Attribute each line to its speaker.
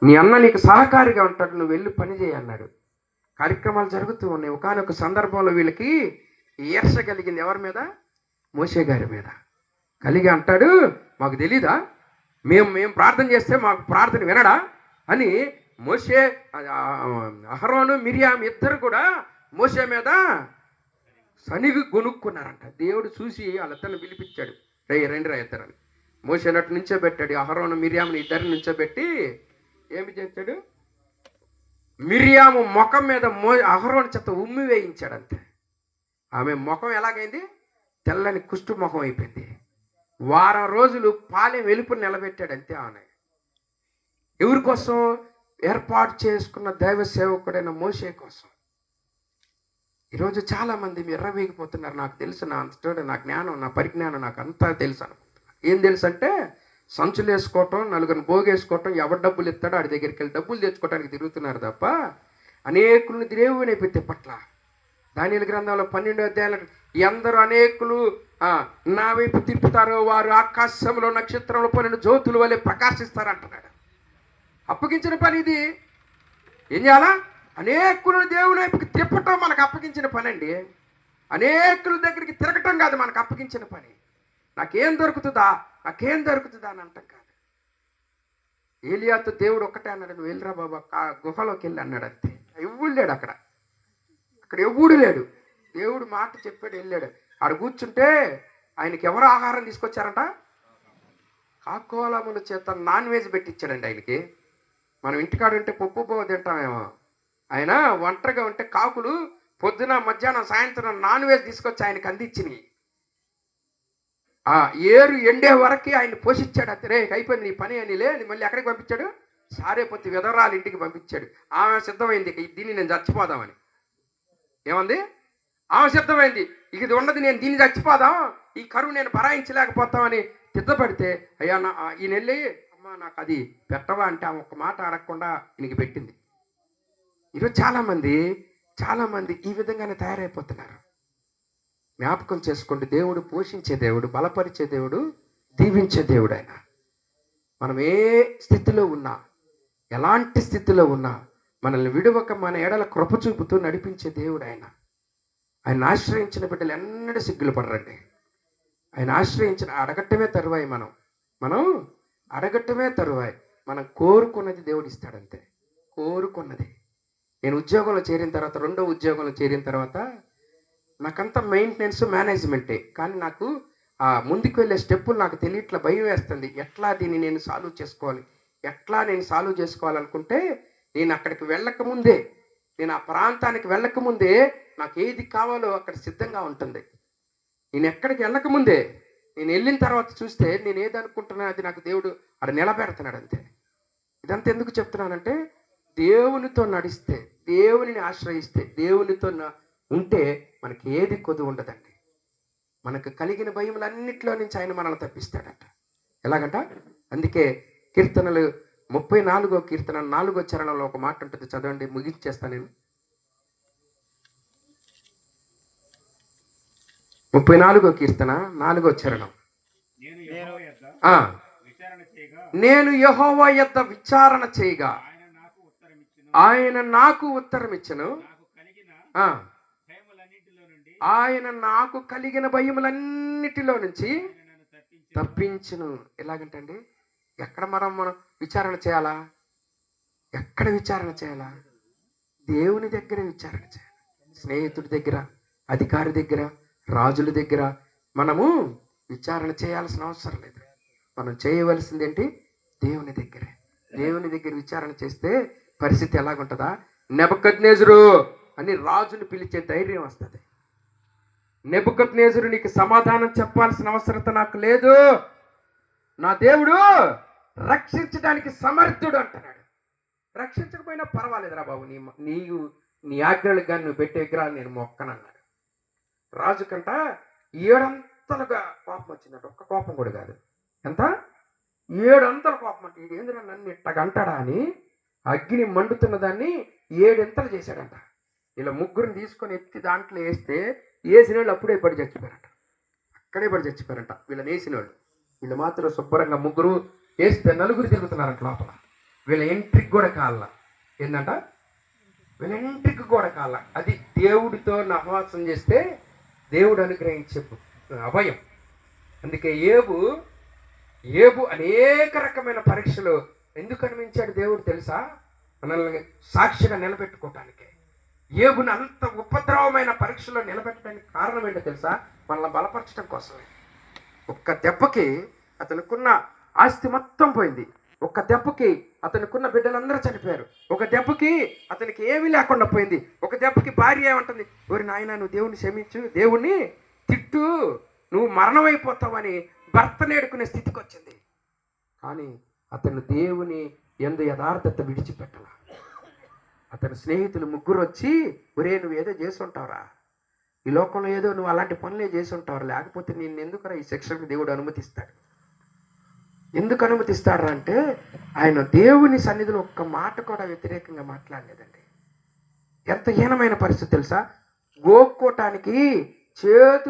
Speaker 1: నీ అన్న నీకు సహకారిగా ఉంటాడు, నువ్వు వెళ్ళి పని చేయి అన్నాడు. కార్యక్రమాలు జరుగుతూ ఉన్నాయి. ఒకానొక సందర్భంలో వీళ్ళకి ఈర్ష కలిగింది. ఎవరి మీద? మోషే గారి మీద కలిగి అంటాడు, మాకు తెలీదా, మేము ప్రార్థన చేస్తే మాకు ప్రార్థన వినడా అని మోషే, అహరోను మిరియాం ఇద్దరు కూడా మోషే మీద సనిగి గొనుక్కున్నారంట. దేవుడు చూసి వాళ్ళిద్దరిని పిలిపించాడు, రండి రా ఇద్దరని. మోషే నట్టు నుంచోబెట్టాడు. అహరోను మిరియాముని ఇద్దరిని నుంచోబెట్టి ఏమి చేశాడు? మిరియాము ముఖం మీద అహరోను చేత ఉమ్మి వేయించాడు. అంతే. ఆమె ముఖం ఎలాగైంది? తెల్లని కుష్టు ముఖం అయిపోయింది. వారం రోజులు పాలెం వెలుపుని నిలబెట్టాడు. అంతే. ఆమె ఎవరి కోసం? ఏర్పాటు చేసుకున్న దైవ సేవకుడైన మోషే కోసం. ఈరోజు చాలామంది ఎర్రవేగిపోతున్నారు. నాకు తెలుసు, నా జ్ఞానం, నా పరిజ్ఞానం నాకు అంతా తెలుసు అనుకుంటున్నాను. ఏం తెలుసు అంటే, సంచులు వేసుకోవటం, నలుగురిని భోగేసుకోవటం, ఎవరు డబ్బులు ఇస్తాడో ఆడి దగ్గరికి వెళ్ళి డబ్బులు తెచ్చుకోవడానికి తిరుగుతున్నారు తప్ప అనేకులను దేవుని పట్ల. దానియేలు గ్రంథంలో 12వ అధ్యాయంలో ఎందరూ అనేకులు నా వైపు తిప్పుతారో వారు ఆకాశంలో నక్షత్రంలో 12 జ్యోతుల వలె ప్రకాశిస్తారు అంటున్నాడు. అప్పగించిన పని ఇది. ఏం చేయాలా? అనేకులను దేవుని వైపుకి తిప్పటం మనకు అప్పగించిన పని అండి. అనేకుల దగ్గరికి తిరగటం కాదు మనకు అప్పగించిన పని. నాకేం దొరుకుతుందా అని అంటాం కాదు. ఏలియాతో దేవుడు ఒక్కటే అన్నాడు, నువ్వు వెళ్ళిరా బాబా గుహలోకి వెళ్ళి అన్నాడు. అంతే. ఎవ్వడు లేడు అక్కడ ఎవ్వడు లేడు. దేవుడు మాట చెప్పాడు, వెళ్ళాడు. ఆడ కూర్చుంటే ఆయనకి ఎవరు ఆహారం తీసుకొచ్చారంట? కాకోలముల చేత నాన్ వెజ్ పెట్టించాడండి ఆయనకి. మనం ఇంటికాడ ఉంటే పప్పు బోవ తింటామేమో, ఆయన ఒంటరిగా ఉంటే కాకులు పొద్దున మధ్యాహ్నం సాయంత్రం నాన్ వెజ్ తీసుకొచ్చి ఆయనకి అందించినాయి. ఏరు ఎండే వరకు ఆయన పోషించాడు. అంతే. అయిపోయింది నీ పని అని లేదు. మళ్ళీ ఎక్కడికి పంపించాడు? సారేపతి విధవరాల ఇంటికి పంపించాడు. ఆమె సిద్ధమైంది, దీన్ని నేను చచ్చిపోదామని. ఏమంది? ఆమె సిద్ధమైంది, ఇది ఉన్నది నేను దీన్ని చచ్చిపోదాం, ఈ కరువు నేను భరాయించలేకపోతామని సిద్ధపడితే, అయ్యా ఈయన వెళ్ళి అమ్మ నాకు అది పెట్టవా అంటే ఆమె ఒక్క మాట అడగకుండా ఈయనకి పెట్టింది. ఈరోజు చాలామంది ఈ విధంగానే తయారైపోతున్నారు. జ్ఞాపకం చేసుకోండి, దేవుడు పోషించే దేవుడు, బలపరిచే దేవుడు, దీవించే దేవుడు. ఆయన మనం ఏ స్థితిలో ఉన్నా, ఎలాంటి స్థితిలో ఉన్నా మనల్ని విడువక మన ఎడల కృప చూపుతూ నడిపించే దేవుడు ఆయన. ఆయన ఆశ్రయించిన బిడ్డలు ఎన్నడూ సిగ్గులు పడరండి. ఆయన ఆశ్రయించిన అడగట్టమే తరువాయి. మనం అడగట్టమే తరువాయి. మనం కోరుకున్నది దేవుడు ఇస్తాడంతే. కోరుకున్నది. నేను ఉద్యోగంలో చేరిన తర్వాత, 2వ ఉద్యోగంలో చేరిన తర్వాత నాకంతా మెయింటెనెన్స్ మేనేజ్మెంటే. కానీ నాకు ముందుకు వెళ్ళే స్టెప్పులు నాకు తెలియట్లా, భయం వేస్తుంది. ఎట్లా దీన్ని నేను సాల్వ్ చేసుకోవాలనుకుంటే, నేను అక్కడికి వెళ్ళకముందే, నేను ఆ ప్రాంతానికి వెళ్ళకముందే నాకు ఏది కావాలో అక్కడ సిద్ధంగా ఉంటుంది. నేను ఎక్కడికి వెళ్ళకముందే, నేను వెళ్ళిన తర్వాత చూస్తే నేను ఏది అనుకుంటున్నా అది నాకు దేవుడు అక్కడ నిలబెడుతున్నాడు. అంతే. ఇదంతా ఎందుకు చెప్తున్నానంటే, దేవునితో నడిస్తే, దేవునిని ఆశ్రయిస్తే, దేవునితో ఉంటే మనకి ఏది కొద్దు ఉండదండి. మనకు కలిగిన భయములన్నింటిలో నుంచి ఆయన మనల్ని తప్పిస్తాడట. ఎలాగంట? అందుకే కీర్తనలు 34వ కీర్తన 4వ చరణంలో ఒక మాట ఉంటుంది, చదవండి, ముగించేస్తాను నేను. 34వ కీర్తన 4వ చరణం. నేను యెహోవా యొద్ద విచారణ చేయగా ఆయన నాకు ఉత్తరమిచ్చును. ఆయన నాకు కలిగిన భయములన్నిటిలో నుంచి తప్పించును. ఎలాగంటండి? ఎక్కడ మనం విచారణ చేయాలా? ఎక్కడ విచారణ చేయాలా? దేవుని దగ్గర విచారణ చేయాలి. స్నేహితుడి దగ్గర, అధికారి దగ్గర, రాజుల దగ్గర మనము విచారణ చేయాల్సిన అవసరం లేదు. మనం చేయవలసింది ఏంటి? దేవుని దగ్గరే. దేవుని దగ్గర విచారణ చేస్తే పరిస్థితి ఎలాగుంటుందా? నెబుకద్నెజరు అని రాజుని పిలిచే ధైర్యం వస్తుంది. నెబుకద్నెజరు నీకు సమాధానం చెప్పాల్సిన అవసరత నాకు లేదు, నా దేవుడు రక్షించడానికి సమర్థుడు అంటున్నాడు. రక్షించకపోయినా పర్వాలేదురా బాబు, నీ ఆజ్ఞలకు కానీ నువ్వు పెట్టే విగ్రహాలు నేను మొక్కనన్నాడు. రాజు కంట 7 కోపం వచ్చిందంట. ఒక్క కోపం కూడా కాదు, ఎంత 7 కోపం. అంటే ఇది ఏందిరా నన్ను ఇట్టగంటాడా అని అగ్ని మండుతున్న దాన్ని 7 చేశాడంట. ఇలా ముగ్గురిని తీసుకొని ఎత్తి దాంట్లో వేస్తే వేసిన వాళ్ళు అప్పుడే పడి చచ్చిపోయారంట. అక్కడే పడి చచ్చిపోయారంట వీళ్ళని వేసిన వాళ్ళు. వీళ్ళు మాత్రం శుభ్రంగా ముగ్గురు వేస్తే 4 తిరుగుతున్నారంట లోపల. వీళ్ళ ఎంట్రీకి కూడా కాల. ఏంటంట? వీళ్ళ ఎంట్రీకి కూడా కాల. అది దేవుడితో నహవాసం చేస్తే దేవుడు అనుగ్రహించే అభయం. అందుకే ఏబు అనేక రకమైన పరీక్షలు ఎందుకు అనుమతించాడు దేవుడు తెలుసా? మనల్ని సాక్షిగా నిలబెట్టుకోవటానికి. ఏబుని అంత ఉపద్రవమైన పరీక్షలో నిలబెట్టడానికి కారణం ఏంటో తెలుసా? మనల్ని బలపరచడం కోసమే. ఒక్క దెబ్బకి అతనుకున్న ఆస్తి మొత్తం పోయింది. ఒక్క దెబ్బకి అతనుకున్న బిడ్డలందరూ చనిపోయారు. ఒక దెబ్బకి అతనికి ఏమీ లేకుండా పోయింది. ఒక దెబ్బకి భార్య ఏమంటుంది? ఓరి నాయన, నువ్వు దేవుని క్షమించు, దేవుణ్ణి తిట్టు, నువ్వు మరణమైపోతావని భర్త నేడుకునే స్థితికి వచ్చింది. కానీ అతను దేవుని యందు యథార్థత విడిచిపెట్టాల. అతని స్నేహితులు ముగ్గురు వచ్చి, ఒరే నువ్వు ఏదో చేసి ఉంటావురా, ఈ లోకంలో ఏదో నువ్వు అలాంటి పనులే చేసి ఉంటావు, లేకపోతే నిన్ను ఎందుకురా ఈ శిక్షకు దేవుడు అనుమతిస్తాడు. ఎందుకు అనుమతిస్తాడు అంటే ఆయన దేవుని సన్నిధిలో ఒక్క మాట కూడా వ్యతిరేకంగా మాట్లాడలేదండి. ఎంత హీనమైన పరిస్థితి తెలుసా? గోక్కోటానికి చేతు